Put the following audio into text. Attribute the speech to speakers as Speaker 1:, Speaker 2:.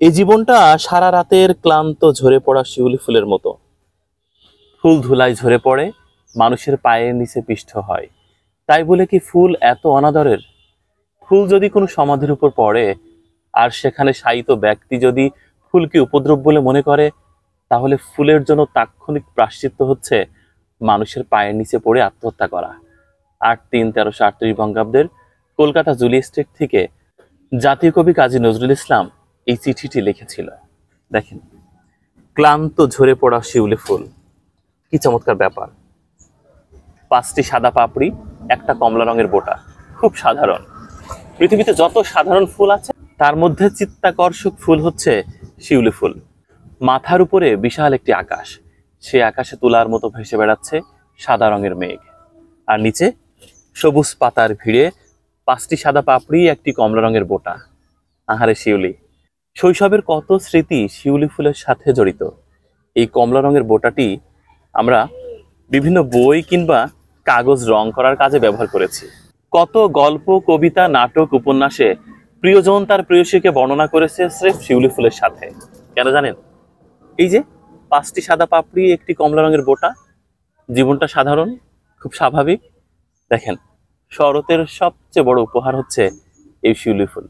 Speaker 1: এই জীবনটা সারা রাতের ক্লান্ত ঝরে পড়া শিউলি ফুলের মতো। ফুল ধুলায় ঝরে পড়ে, মানুষের পায়ের নিচে পিষ্ট হয়। তাই বলে কি ফুল এত অনাদরের? ফুল যদি কোনো সমাধির উপর পড়ে, আর সেখানে শায়িত ব্যক্তি যদি ফুলকে উপদ্রব বলে মনে করে, তাহলে ফুলের জন্য তাৎক্ষণিক প্রায়শ্চিত্ত হচ্ছে মানুষের পায়ের নিচে পড়ে আত্মহত্যা করা। ৮-৩-১৩৩৮ বঙ্গাব্দের কলকাতা জুলি এস্টেট থেকে জাতীয় কবি কাজী নজরুল ইসলাম এই চিঠিটি লিখেছিল। দেখেন, ক্লান্ত ঝরে পড়া শিউলি ফুল, কি চমৎকার ব্যাপার। ৫টি সাদা পাপড়ি, একটা কমলা রঙের বোটা, খুব সাধারণ। পৃথিবীতে যত সাধারণ ফুল আছে তার মধ্যে চিত্তাকর্ষক ফুল হচ্ছে শিউলি ফুল। মাথার উপরে বিশাল একটি আকাশ, সে আকাশে তুলার মতো ভেসে বেড়াচ্ছে সাদা রঙের মেঘ, আর নিচে সবুজ পাতার ভিড়ে ৫টি সাদা পাপড়ি, একটি কমলা রঙের বোটা। আহারে শিউলি, শৈশবের কত স্মৃতি শিউলি ফুলের সাথে জড়িত। এই কমলা রঙের বোটাটি আমরা বিভিন্ন বই কিংবা কাগজ রং করার কাজে ব্যবহার করেছি। কত গল্প, কবিতা, নাটক, উপন্যাসে প্রিয়জন তার প্রেয়সীকে বর্ণনা করেছে স্রেফ শিউলি ফুলের সাথে। কেন জানেন? এই যে ৫টি সাদা পাপড়ি, একটি কমলা রঙের বোটা, জীবনটা সাধারণ, খুব স্বাভাবিক। দেখেন, শরতের সবচেয়ে বড় উপহার হচ্ছে এই শিউলি ফুল।